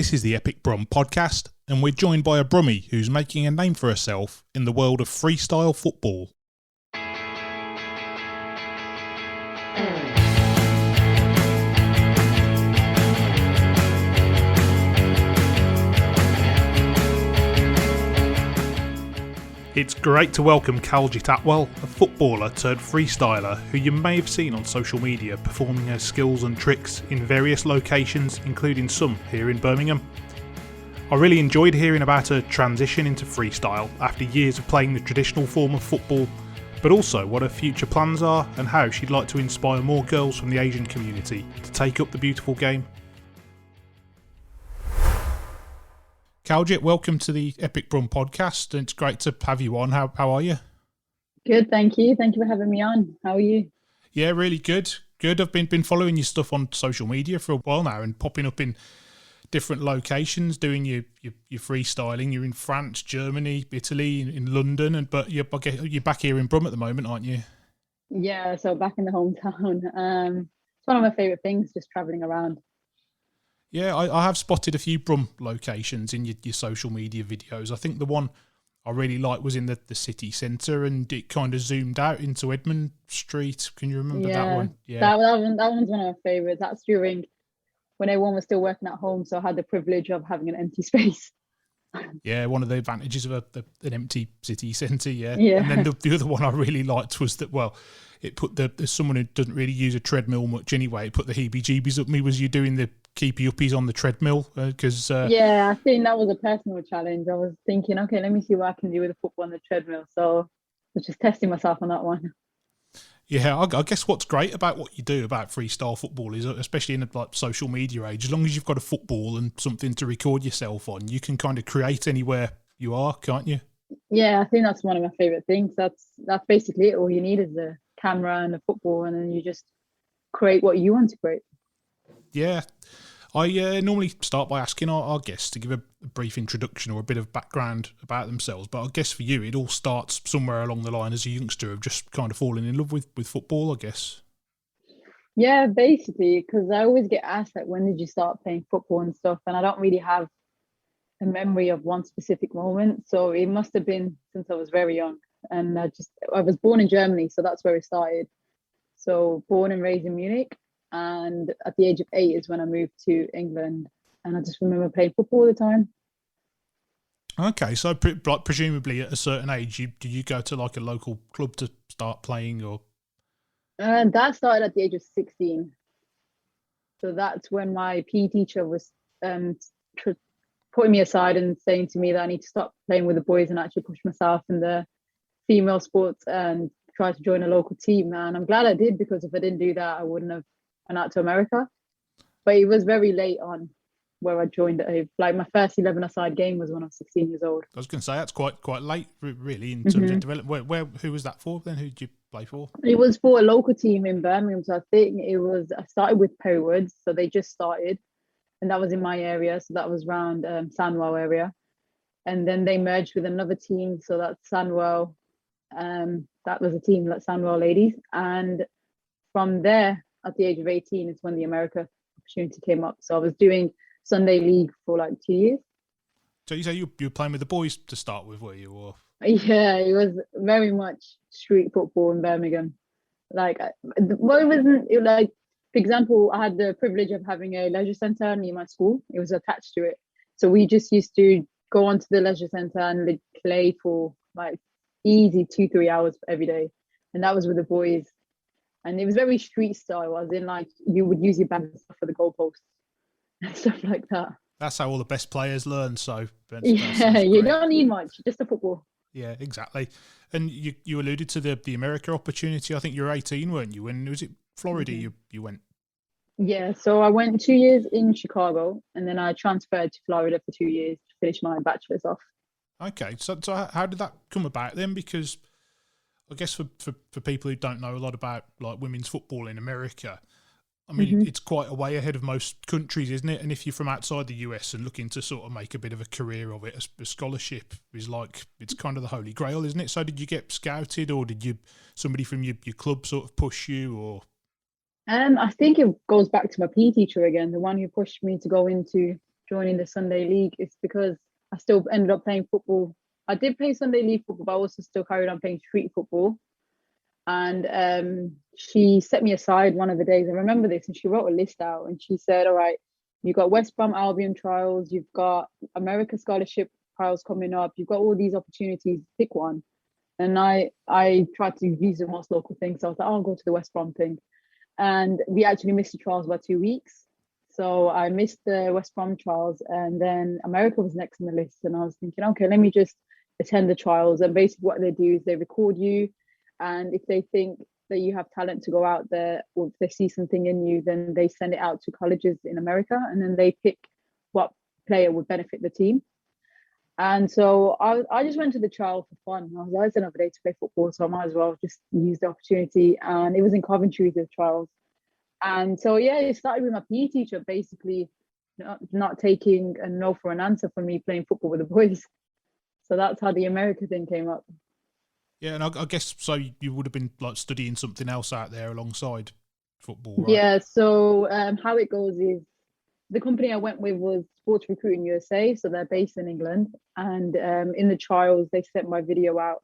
This is the Epic Brum podcast, and we're joined by a Brummie who's making a name for herself in the world of freestyle football. It's great to welcome Kaljit Atwal, a footballer turned freestyler who you may have seen on social media performing her skills and tricks in various locations, including some here in Birmingham. I really enjoyed hearing about her transition into freestyle after years of playing the traditional form of football, but also what her future plans are and how she'd like to inspire more girls from the Asian community to take up the beautiful game. Kaljit, welcome to the Epic Brum podcast, and it's great to have you on. How are you? Good, thank you. Thank you for having me on. How are you? Yeah, really good. Good. I've been following your stuff on social media for a while now and popping up in different locations, doing your freestyling. You're in France, Germany, Italy, in London, but you're back here in Brum at the moment, aren't you? Yeah, so back in the hometown. It's one of my favourite things, just travelling around. Yeah, I have spotted a few Brum locations in your social media videos. I think the one I really liked was in the city centre, and it kind of zoomed out into Edmund Street. Can you remember that one? Yeah, that one's one of my favourites. That's during when everyone was still working at home, so I had the privilege of having an empty space. Yeah, one of the advantages of an empty city centre, yeah. Yeah. And then the other one I really liked was that, well, it put as someone who doesn't really use a treadmill much anyway, it put the heebie-jeebies up me. Was you doing the keepy uppies on the treadmill? Yeah, I think that was a personal challenge. I was thinking, okay, let me see what I can do with the football on the treadmill. So I was just testing myself on that one. Yeah, I guess what's great about what you do about freestyle football is, especially in a social media age, as long as you've got a football and something to record yourself on, you can kind of create anywhere you are, can't you? Yeah, I think that's one of my favourite things. That's basically it. All you need is a camera and a football, and then you just create what you want to create. Yeah. I normally start by asking our guests to give a brief introduction or a bit of background about themselves, but I guess for you it all starts somewhere along the line as a youngster of just kind of falling in love with football, I guess. Yeah, basically, because I always get asked, like, when did you start playing football and stuff, and I don't really have a memory of one specific moment, so it must have been since I was very young. And I was born in Germany, so that's where it started. So born and raised in Munich. And at the age of 8 is when I moved to England, and I just remember playing football all the time. Okay, so presumably at a certain age, do you go to like a local club to start playing, or? And that started at the age of 16. So that's when my PE teacher was putting me aside and saying to me that I need to stop playing with the boys and actually push myself in the female sports and try to join a local team. And I'm glad I did, because if I didn't do that, I wouldn't have gone out to America. But it was very late on where I joined it. Like my first 11-a-side game was when I was 16 years old. I was going to say that's quite late, really, in terms of development. Who was that for then? Who did you play for? It was for a local team in Birmingham. So I started with Perry Woods, so they just started, and that was in my area. So that was around Sandwell area, and then they merged with another team. So that's Sandwell. That was a team like Sandwell Ladies, and from there, at the age of 18, is when the America opportunity came up. So I was doing Sunday league for like 2 years. So you say you were playing with the boys to start with, were you? Or? Yeah, it was very much street football in Birmingham. Like, it wasn't like, for example, I had the privilege of having a leisure centre near my school. It was attached to it. So we just used to go onto the leisure centre and play for like easy 2-3 hours every day. And that was with the boys. And it was very street style, as in like you would use your bag for the goalposts and stuff like that. That's how all the best players learn. So yeah, you don't need much, just a football. Yeah, exactly. And you alluded to the America opportunity. I think you were 18, weren't you? When was it Florida you went? Yeah, so I went 2 years in Chicago, and then I transferred to Florida for 2 years to finish my bachelor's off. Okay, so how did that come about then? Because I guess for people who don't know a lot about like women's football in America, I mean, it's quite a way ahead of most countries, isn't it? And if you're from outside the US and looking to sort of make a bit of a career of it, a scholarship is like, it's kind of the holy grail, isn't it? So did you get scouted, or did somebody from your club sort of push you, or? I think it goes back to my PE teacher again, the one who pushed me to go into joining the Sunday league is because I still ended up playing football. I did play Sunday league football, but I also still carried on playing street football. And she set me aside one of the days. I remember this, and she wrote a list out, and she said, "All right, you've got West Brom Albion trials, you've got America scholarship trials coming up, you've got all these opportunities. Pick one." And I tried to use the most local thing, so I was like, "Oh, I'll go to the West Brom thing." And we actually missed the trials by 2 weeks. So I missed the West Brom trials, and then America was next on the list. And I was thinking, okay, let me just attend the trials. And basically, what they do is they record you, and if they think that you have talent to go out there, or if they see something in you, then they send it out to colleges in America, and then they pick what player would benefit the team. And so I just went to the trial for fun. I was like, it's another day to play football, so I might as well just use the opportunity. And it was in Coventry, the trials. And so, yeah, it started with my PE teacher basically not taking a no for an answer for me playing football with the boys. So that's how the America thing came up. Yeah, and I guess so you would have been like studying something else out there alongside football, right? Yeah, so how it goes is the company I went with was Sports Recruiting USA, so they're based in England. And in the trials, they sent my video out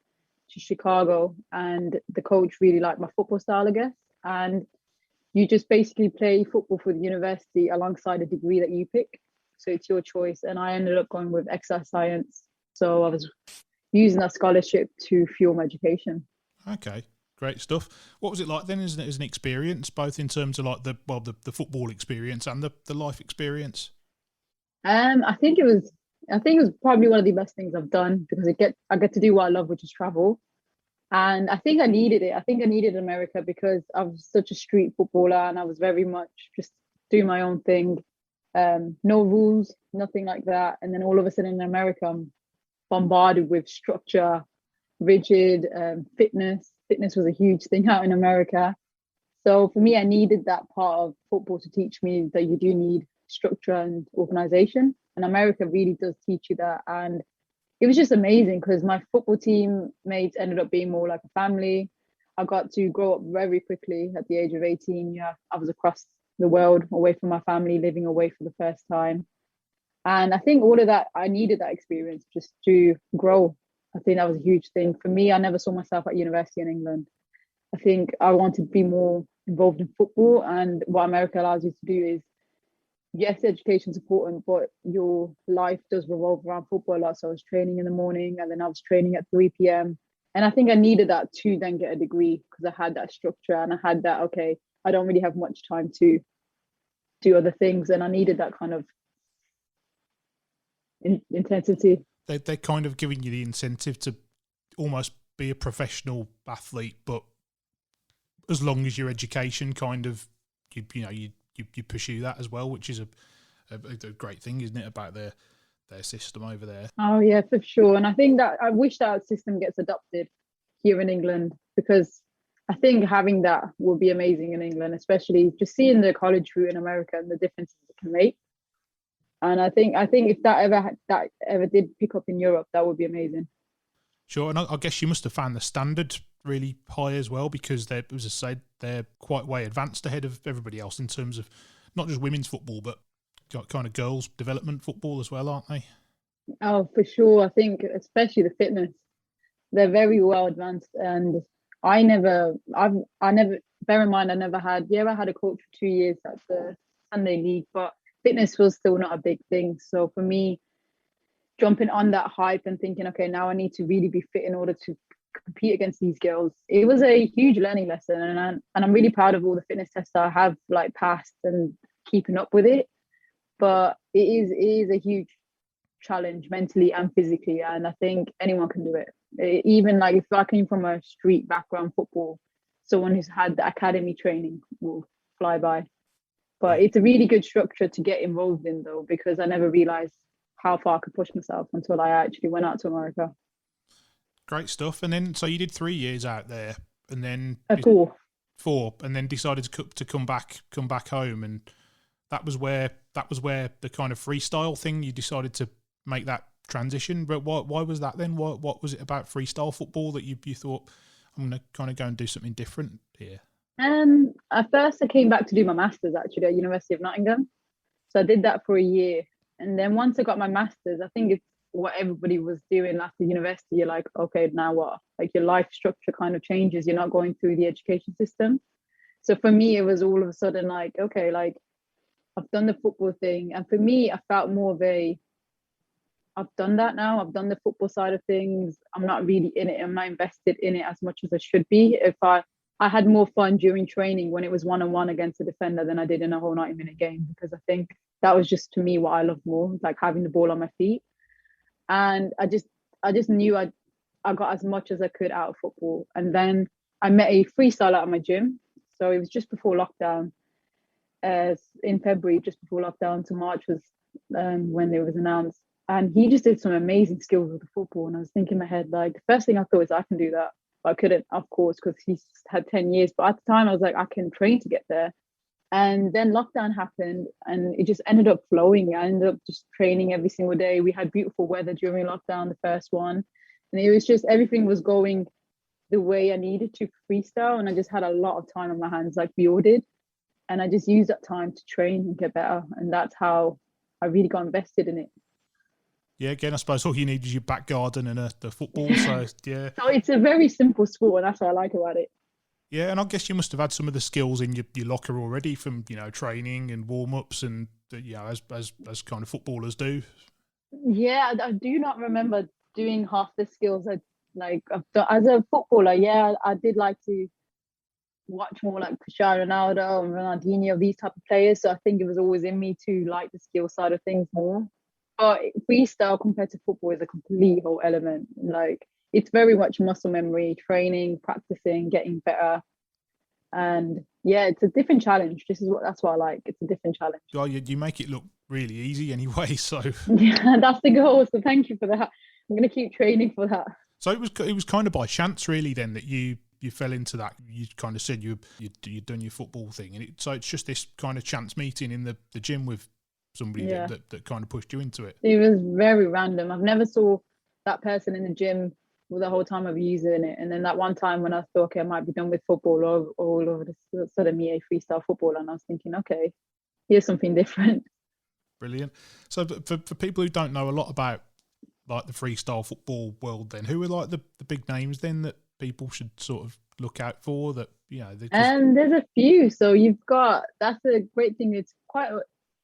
to Chicago, and the coach really liked my football style, I guess. And you just basically play football for the university alongside a degree that you pick. So it's your choice. And I ended up going with exercise science. So I was using that scholarship to fuel my education. Okay, great stuff. What was it like then as an experience, both in terms of like the football experience and the life experience? I think it was probably one of the best things I've done because I get to do what I love, which is travel. And I think I needed it. I think I needed America because I was such a street footballer and I was very much just doing my own thing. No rules, nothing like that. And then all of a sudden in America, I'm bombarded with structure, rigid fitness. Fitness was a huge thing out in America. So for me, I needed that part of football to teach me that you do need structure and organization. And America really does teach you that. And it was just amazing because my football team mates ended up being more like a family. I got to grow up very quickly at the age of 18. Yeah, I was across the world, away from my family, living away for the first time. And I think all of that, I needed that experience just to grow. I think that was a huge thing. For me, I never saw myself at university in England. I think I wanted to be more involved in football. And what America allows you to do is, yes, education's important, but your life does revolve around football a lot. So I was training in the morning and then I was training at 3 p.m. And I think I needed that to then get a degree because I had that structure and I had that, okay, I don't really have much time to do other things. And I needed that kind of intensity. They're kind of giving you the incentive to almost be a professional athlete, but as long as your education kind of, you pursue that as well, which is a great thing, isn't it, about their system over there? Oh yeah, for sure. And I think that I wish that system gets adopted here in England because I think having that would be amazing in England, especially just seeing the college route in America and the differences it can make. And I think if that ever did pick up in Europe, that would be amazing. Sure, and I guess you must have found the standard really high as well because they're, as I said, they're quite way advanced ahead of everybody else in terms of not just women's football, but kind of girls' development football as well, aren't they? Oh, for sure. I think especially the fitness, they're very well advanced. And I never, bear in mind, I had a coach for 2 years at the Sunday League, but fitness was still not a big thing. So for me, jumping on that hype and thinking, okay, now I need to really be fit in order to compete against these girls. It was a huge learning lesson, and I'm really proud of all the fitness tests I have like passed and keeping up with it. But it is a huge challenge mentally and physically, and I think anyone can do it. Even like if I came from a street background football, someone who's had the academy training will fly by. But it's a really good structure to get involved in though, because I never realized how far I could push myself until I actually went out to America. Great stuff. And then, so you did 3 years out there, and then four, and then decided to come back home, and that was where the kind of freestyle thing, you decided to make that transition. But why was that then? What was it about freestyle football that you thought, I'm going to kind of go and do something different here? At first I came back to do my masters actually at University of Nottingham. So I did that for a year. And then once I got my master's, I think it's what everybody was doing after university. You're like, okay, now what? Like your life structure kind of changes. You're not going through the education system. So for me, it was all of a sudden like, okay, like I've done the football thing. And for me, I felt more of a, I've done that now. I've done the football side of things. I'm not really in it. I'm not invested in it as much as I should be. If I had more fun during training when it was one-on-one against a defender than I did in a whole 90-minute game, because I think that was just to me what I love more, like having the ball on my feet. And I just knew I got as much as I could out of football. And then I met a freestyler at my gym. So it was just before lockdown. In February, just before lockdown to March was when it was announced. And he just did some amazing skills with the football. And I was thinking in my head, like, the first thing I thought is I can do that. But I couldn't, of course, because he's had 10 years. But at the time, I was like, I can train to get there. And then lockdown happened and it just ended up flowing. I ended up just training every single day. We had beautiful weather during lockdown, the first one. And it was just everything was going the way I needed to freestyle. And I just had a lot of time on my hands, like we all did. And I just used that time to train and get better. And that's how I really got invested in it. Yeah, again, I suppose all you need is your back garden and the football. So, yeah. So it's a very simple sport, and that's what I like about it. Yeah, and I guess you must have had some of the skills in your locker already from, training and warm-ups and, as kind of footballers do. Yeah, I do not remember doing half the skills I've done. As a footballer, yeah, I did like to watch more like Cristiano Ronaldo and Ronaldinho, these type of players. So I think it was always in me to like the skill side of things more. But freestyle compared to football is a complete whole element. Like it's very much muscle memory, training, practicing, getting better. And yeah, it's a different challenge. That's what I like. It's a different challenge. Well, you make it look really easy anyway. So yeah, that's the goal. So thank you for that. I'm going to keep training for that. So it was kind of by chance, really, then that you fell into that. You kind of said you'd done your football thing, and so it's just this kind of chance meeting in the gym with somebody that kind of pushed you into it. It was very random. I've never saw that person in the gym for the whole time of using it, and then that one time when I thought, okay, I might be done with football, all over the sudden me a freestyle football, and I was thinking, okay, here's something different. Brilliant. So for people who don't know a lot about like the freestyle football world, then who are like the big names then that people should sort of look out for? That there's a few. So that's a great thing. It's quite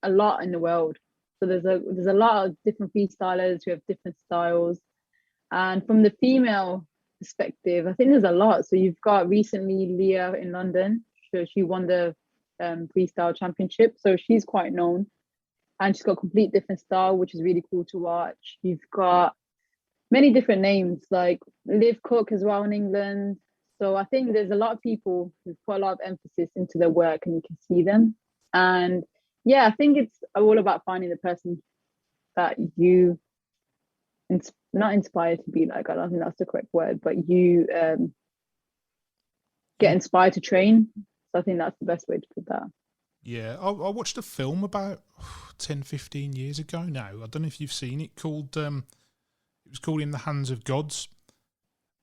a lot in the world. So there's a lot of different freestylers who have different styles. And from the female perspective, I think there's a lot. So you've got recently Leah in London. So she won the freestyle championship. So she's quite known. And she's got a complete different style, which is really cool to watch. You've got many different names, like Liv Cook as well in England. So I think there's a lot of people who put a lot of emphasis into their work and you can see them. And yeah, I think it's all about finding the person that you not inspired to be like. I don't think that's the correct word, but you get inspired to train. So I think that's the best way to put that. Yeah, I watched a film about 10, 15 years ago now. I don't know if you've seen it, called it was called In the Hands of Gods.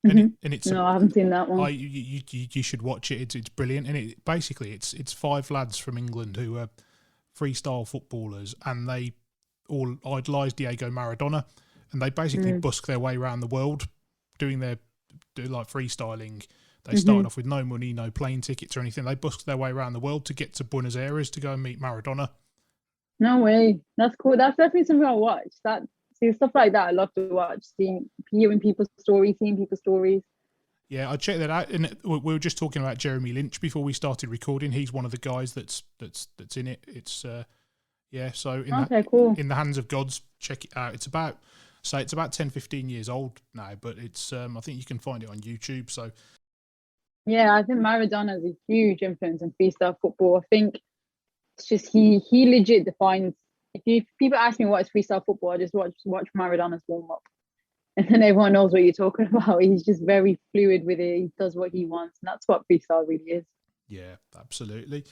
And it's no, I haven't seen that one. You should watch it. It's brilliant. And it's 5 lads from England who are freestyle footballers, and they all idolise Diego Maradona, and they basically busk their way around the world do like freestyling. They started off with no money, no plane tickets or anything. They busked their way around the world to get to Buenos Aires to go and meet Maradona. No way. That's cool. That's definitely something I'll watch. Stuff like that I love to watch. Hearing people's stories, seeing people's stories. Yeah, I checked that out. And we were just talking about Jeremy Lynch before we started recording. He's one of the guys that's in it. It's so cool. In the Hands of Gods, check it out. It's about 10, 15 years old now, but it's I think you can find it on YouTube. So yeah, I think Maradona is a huge influence in freestyle football. I think it's just he legit defines. If people ask me what is freestyle football, I just watch Maradona's warm up, and then everyone knows what you're talking about. He's just very fluid with it. He does what he wants, and that's what freestyle really is. Yeah, absolutely.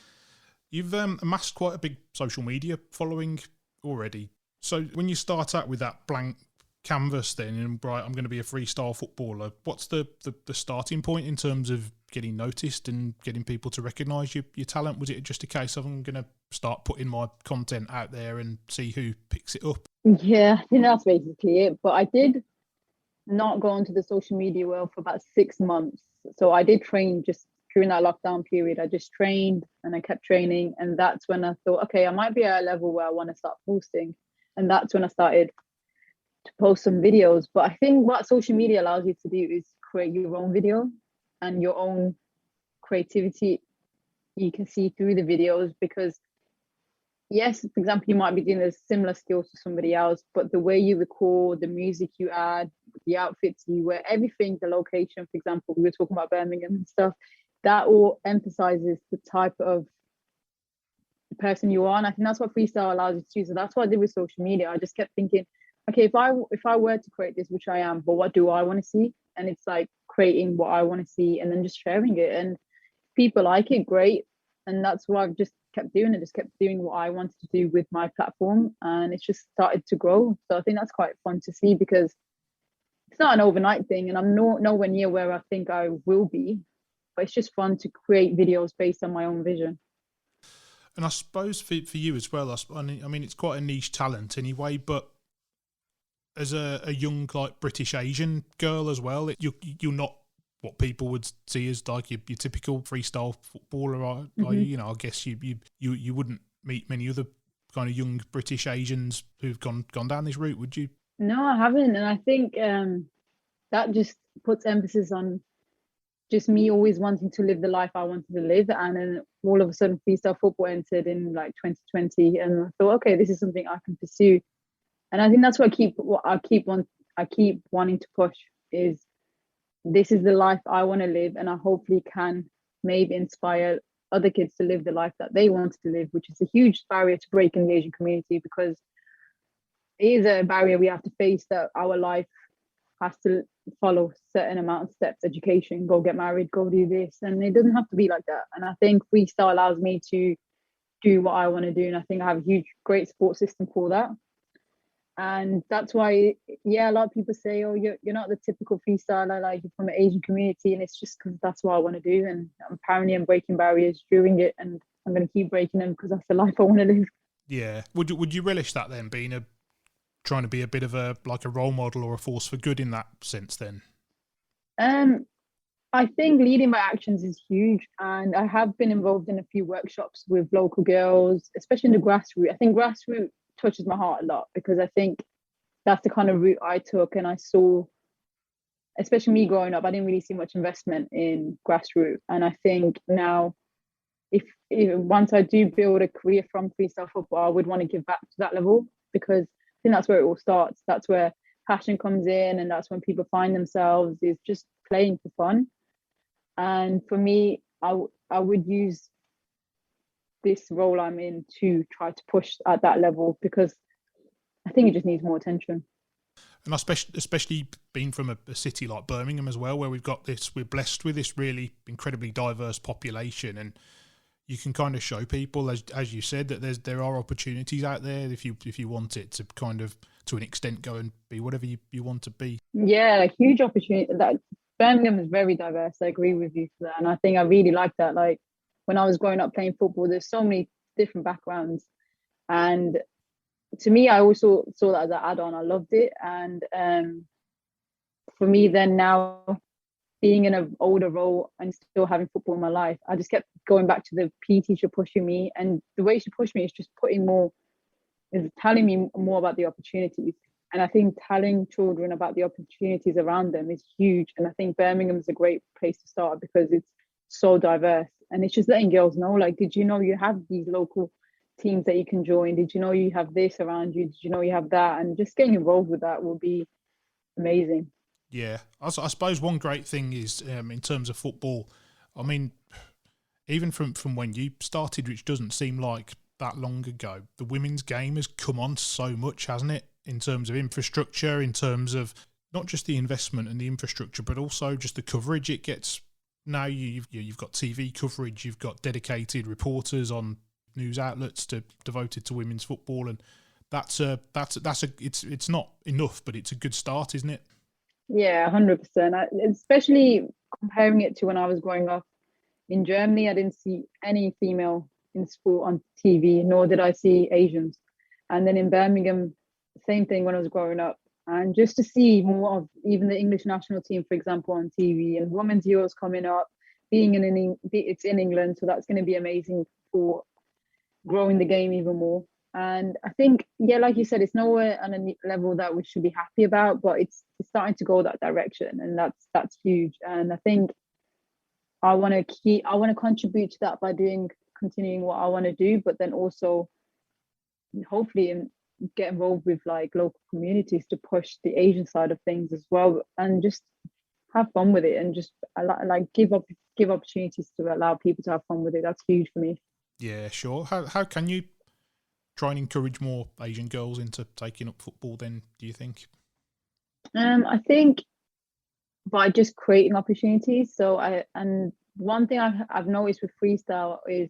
You've amassed quite a big social media following already. So when you start out with that blank canvas then, and right, I'm going to be a freestyle footballer. What's the starting point in terms of getting noticed and getting people to recognise your talent? Was it just a case of I'm going to start putting my content out there and see who picks it up? Yeah, I think that's basically it. But I did not go into the social media world for about 6 months. So I did train just during that lockdown period. I just trained and I kept training. And that's when I thought, okay, I might be at a level where I want to start posting. And that's when I started to post some videos. But I think what social media allows you to do is create your own video and your own creativity. You can see through the videos because yes, for example, you might be doing a similar skills to somebody else, but the way you record, the music you add, the outfits you wear, everything, the location, for example, we were talking about Birmingham and stuff, that all emphasizes the type of person you are. And I think that's what freestyle allows you to do. So that's what I did with social media. I just kept thinking, okay, if I were to create this, which I am, but what do I want to see? And it's like creating what I want to see and then just sharing it. And people like it, great. And that's what I've just kept doing. I just kept doing what I wanted to do with my platform, and it's just started to grow. So I think that's quite fun to see because it's not an overnight thing, and I'm nowhere near where I think I will be. But it's just fun to create videos based on my own vision. And I suppose for you as well, I mean, it's quite a niche talent anyway, but as a young, like, British Asian girl as well, you're not what people would see as like your typical freestyle footballer. Are you? You know, I guess you wouldn't meet many other kind of young British Asians who've gone down this route, would you? No, I haven't. And I think that just puts emphasis on just me always wanting to live the life I wanted to live. And then all of a sudden freestyle football entered in like 2020, and I thought, okay, this is something I can pursue. And I think that's what I keep wanting to push is this is the life I want to live, and I hopefully can maybe inspire other kids to live the life that they wanted to live, which is a huge barrier to break in the Asian community because it is a barrier we have to face, that our life has to follow certain amount of steps, education, go get married, go do this, and it doesn't have to be like that. And I think freestyle allows me to do what I want to do, and I think I have a great support system for that. And that's why, yeah, a lot of people say, oh, you're not the typical freestyler, like you're from an Asian community. And it's just because that's what I want to do. And apparently I'm breaking barriers during it, and I'm going to keep breaking them because that's the life I want to live. Yeah. Would you relish that then, trying to be a bit of a role model or a force for good in that sense then? I think leading by actions is huge. And I have been involved in a few workshops with local girls, especially in the grassroots. I think grassroots touches my heart a lot because I think that's the kind of route I took, and I saw, especially me growing up, I didn't really see much investment in grassroots. And I think now if once I do build a career from freestyle football, I would want to give back to that level because I think that's where it all starts. That's where passion comes in, and that's when people find themselves, is just playing for fun. And for me, I would use this role I'm in to try to push at that level because I think it just needs more attention. And especially being from a city like Birmingham as well, where we're blessed with this really incredibly diverse population, and you can kind of show people, as you said, that there are opportunities out there if you want it to kind of, to an extent, go and be whatever you want to be. Yeah, a huge opportunity. That Birmingham is very diverse. I agree with you for that, and I think I really like that. Like when I was growing up playing football, there's so many different backgrounds, and to me, I also saw that as an add-on. I loved it, and for me, then now being in an older role and still having football in my life, I just kept going back to the PE teacher pushing me, and the way she pushed me is just telling me more about the opportunities. And I think telling children about the opportunities around them is huge. And I think Birmingham is a great place to start because it's so diverse. And it's just letting girls know, like, did you know you have these local teams that you can join? Did you know you have this around you? Did you know you have that? And just getting involved with that will be amazing. Yeah, I suppose one great thing is in terms of football, I mean, even from when you started, which doesn't seem like that long ago, the women's game has come on so much, hasn't it? In terms of infrastructure, in terms of not just the investment and the infrastructure, but also just the coverage it gets. Now you've got TV coverage, you've got dedicated reporters on news outlets devoted to women's football, and it's not enough, but it's a good start, isn't it? Yeah, 100%. Especially comparing it to when I was growing up in Germany, I didn't see any female in sport on TV, nor did I see Asians. And then in Birmingham, same thing when I was growing up. And just to see more of even the English national team, for example, on TV and women's Euros coming up, it's in England, so that's going to be amazing for growing the game even more. And I think, yeah, like you said, it's nowhere on a level that we should be happy about, but it's starting to go that direction, and that's huge. And I think I want to contribute to that by continuing what I want to do, but then also hopefully get involved with like local communities to push the Asian side of things as well, and just have fun with it, and just like give opportunities to allow people to have fun with it. That's huge for me. Yeah, sure. How can you try and encourage more Asian girls into taking up football then, do you think? I think by just creating opportunities. And one thing I've noticed with freestyle is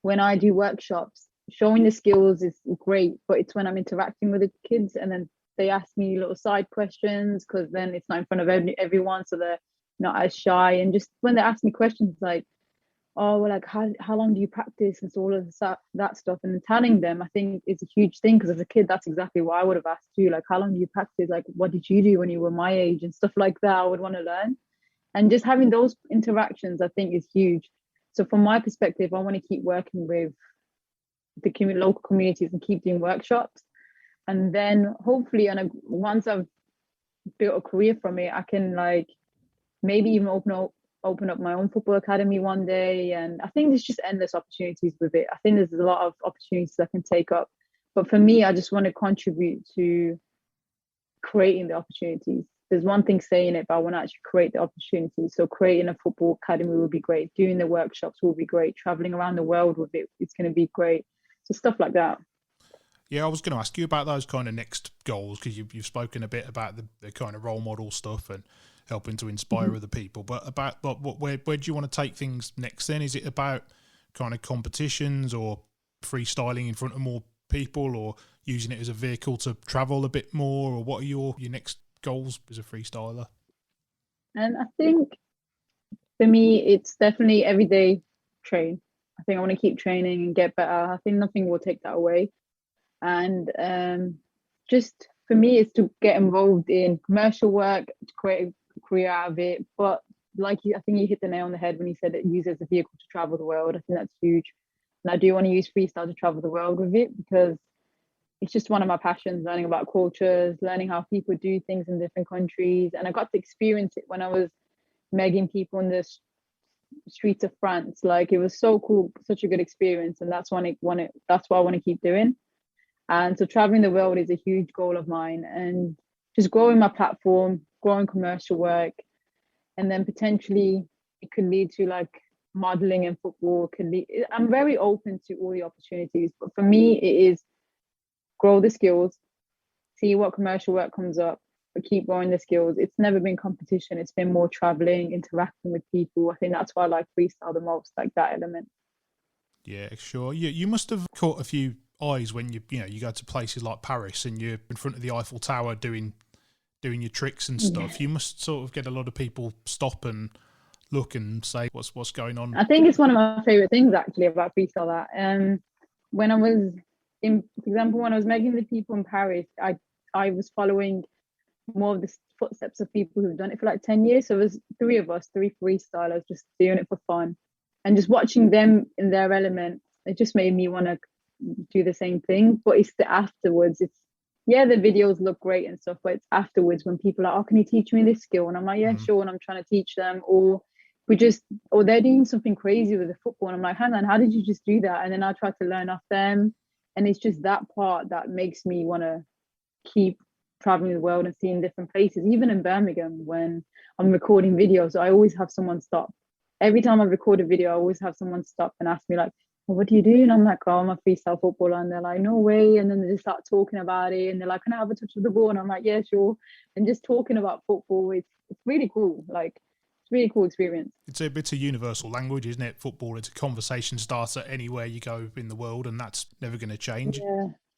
when I do workshops, showing the skills is great, but it's when I'm interacting with the kids and then they ask me little side questions, because then it's not in front of everyone, so they're not as shy. And just when they ask me questions like, oh, well, like how long do you practice and so all of that stuff, and telling them, I think it's a huge thing, because as a kid that's exactly what I would have asked you, like how long do you practice, like what did you do when you were my age and stuff like that. I would want to learn, and just having those interactions I think is huge. So from my perspective, I want to keep working with the local communities and keep doing workshops, and then hopefully, and once I've built a career from it, I can like maybe even open up my own football academy one day. And I think there's just endless opportunities with it. I think there's a lot of opportunities I can take up, but for me, I just want to contribute to creating the opportunities. There's one thing saying it, but I want to actually create the opportunities. So creating a football academy will be great, doing the workshops will be great, traveling around the world with it's going to be great. So stuff like that. Yeah, I was going to ask you about those kind of next goals, because you've spoken a bit about the kind of role model stuff and helping to inspire other people. But where do you want to take things next then? Is it about kind of competitions or freestyling in front of more people, or using it as a vehicle to travel a bit more, or what are your next goals as a freestyler? And I think for me, it's definitely everyday train. I think I want to keep training and get better. I think nothing will take that away. And just for me, it's to get involved in commercial work, to create a career out of it. But I think you hit the nail on the head when you said it, use it as a vehicle to travel the world. I think that's huge. And I do want to use freestyle to travel the world with it, because it's just one of my passions, learning about cultures, learning how people do things in different countries. And I got to experience it when I was megging people in the streets of France. Like, it was so cool, such a good experience. And that's why I want to keep doing. And so traveling the world is a huge goal of mine, and just growing my platform, growing commercial work, and then potentially it could lead to like modeling and football. I'm very open to all the opportunities, but for me, it is grow the skills, see what commercial work comes up, but keep growing the skills. It's never been competition. It's been more traveling, interacting with people. I think that's why I like freestyle the most, like that element. Yeah, sure. You must have caught a few eyes when you go to places like Paris and you're in front of the Eiffel Tower doing your tricks and stuff. You must sort of get a lot of people stop and look and say, what's going on? I think it's one of my favorite things actually about freestyle. That when I was for example, when I was making the people in Paris, I was following more of the footsteps of people who've done it for like 10 years. So there's three freestylers just doing it for fun, and just watching them in their element, it just made me want to do the same thing. But it's the afterwards. The videos look great and stuff, but it's afterwards when people are, oh, can you teach me this skill? And I'm like, yeah, sure. And I'm trying to teach them, or they're doing something crazy with the football, and I'm like, hang on, how did you just do that? And then I try to learn off them, and it's just that part that makes me want to keep traveling the world and seeing different places. Even in Birmingham, when I'm recording videos, I always have someone stop. Every time I record a video, I always have someone stop and ask me like, well, what do you do? And I'm like, oh, I'm a freestyle footballer. And they're like, no way. And then they just start talking about it, and they're like, can I have a touch of the ball? And I'm like, yeah, sure. And just talking about football, it's really cool. Like, it's a really cool experience. It's a universal language, isn't it? Football, it's a conversation starter anywhere you go in the world, and that's never going to change.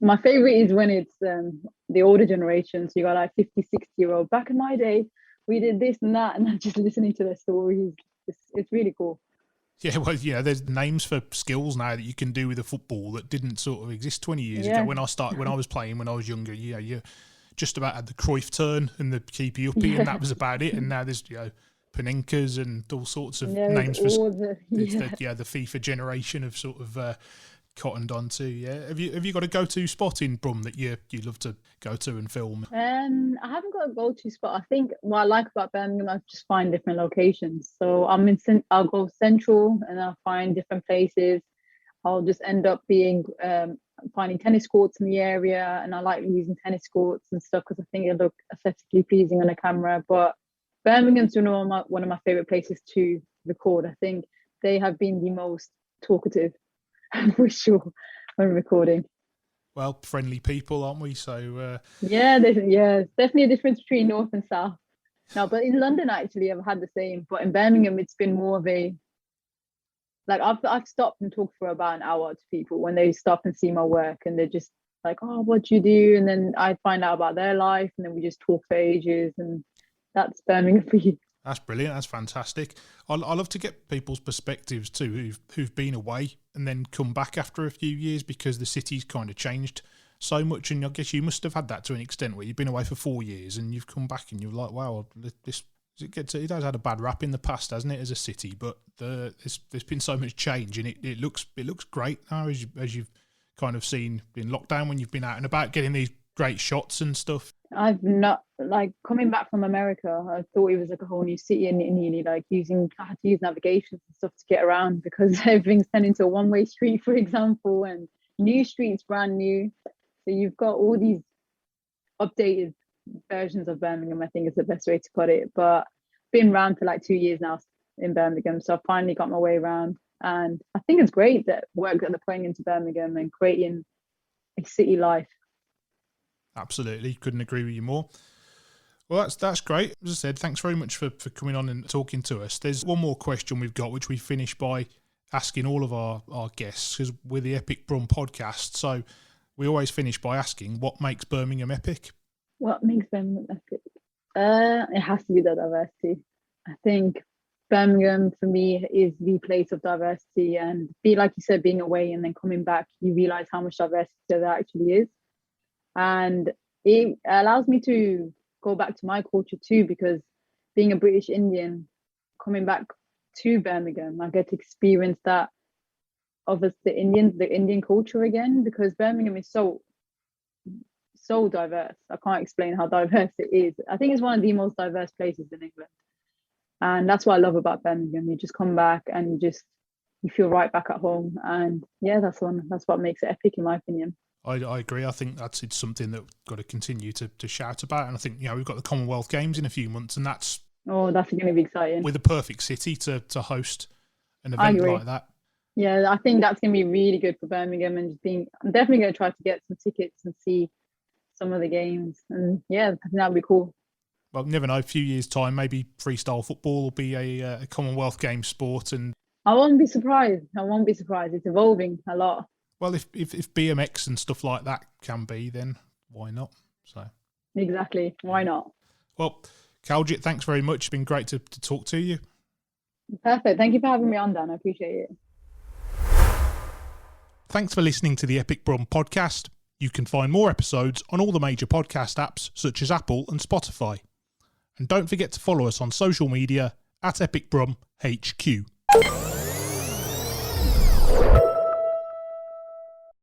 My favorite is when it's the older generation. So you got like 50, 60-year-old. Back in my day, we did this and that, and I'm just listening to their stories. It's really cool. Yeah, well, there's names for skills now that you can do with a football that didn't sort of exist 20 years ago. When I was playing, when I was younger, you just about had the Cruyff turn and the keepy uppy, and that was about it. And now there's Panenkas and all sorts of names for the FIFA generation of sort of cottoned on to. Yeah, have you got a go-to spot in Brum that you love to go to and film? I haven't got a go-to spot. I think what I like about Birmingham, I just find different locations. So I'll go central and I'll find different places. I'll just end up finding tennis courts in the area, and I like using tennis courts and stuff because I think it look aesthetically pleasing on a camera. But Birmingham's one of my favorite places to record. I think they have been the most talkative for sure when recording. Well, friendly people, aren't we? So there's definitely a difference between north and south. No, but in London actually I've had the same, but in Birmingham it's been more of a I've stopped and talked for about an hour to people when they stop and see my work, and they're just like, oh, what do you do? And then I find out about their life, and then we just talk for ages, and that's Birmingham for you. That's brilliant. That's fantastic. I love to get people's perspectives too, who've been away and then come back after a few years, because the city's kind of changed so much. And I guess you must have had that to an extent where you've been away for 4 years and you've come back and you're like, wow, it has had a bad rap in the past, hasn't it, as a city? But there's been so much change, and it looks great now as you've kind of seen in lockdown when you've been out and about getting these great shots and stuff. I've not, coming back from America, I thought it was like a whole new city, and nearly I had to use navigation and stuff to get around because everything's turned into a one-way street, for example, and new streets, brand new. So you've got all these updated versions of Birmingham, I think is the best way to put it. But been around for 2 years now in Birmingham, so I finally got my way around, and I think it's great that work that they're putting into Birmingham and creating a city life. Absolutely, couldn't agree with you more. Well, that's great. As I said, thanks very much for coming on and talking to us. There's one more question we've got, which we finish by asking all of our guests, because we're the Epic Brum podcast, so we always finish by asking, what makes Birmingham epic? What makes Birmingham epic? It has to be the diversity. I think Birmingham, for me, is the place of diversity, and like you said, being away and then coming back, you realise how much diversity there actually is. And it allows me to go back to my culture too, because being a British Indian, coming back to Birmingham, I get to experience that of the Indian culture again, because Birmingham is so diverse. I can't explain how diverse it is. I think it's one of the most diverse places in England, and that's what I love about Birmingham. You just come back and you feel right back at home, and that's what makes it epic, in my opinion. I agree. I think it's something that we've got to continue to shout about. And I think, we've got the Commonwealth Games in a few months, and that's going to be exciting. With a perfect city to host an event like that. Yeah, I think that's going to be really good for Birmingham, and I'm definitely going to try to get some tickets and see some of the games. And I think that'll be cool. Well, never know, a few years' time, maybe freestyle football will be a Commonwealth Games sport. And I won't be surprised. It's evolving a lot. Well, if BMX and stuff like that can be, then why not? So exactly, why not? Well, Kaljit, thanks very much. It's been great to talk to you. Perfect. Thank you for having me on, Dan. I appreciate it. Thanks for listening to the Epic Brum podcast. You can find more episodes on all the major podcast apps such as Apple and Spotify. And don't forget to follow us on social media @Epic Brum HQ.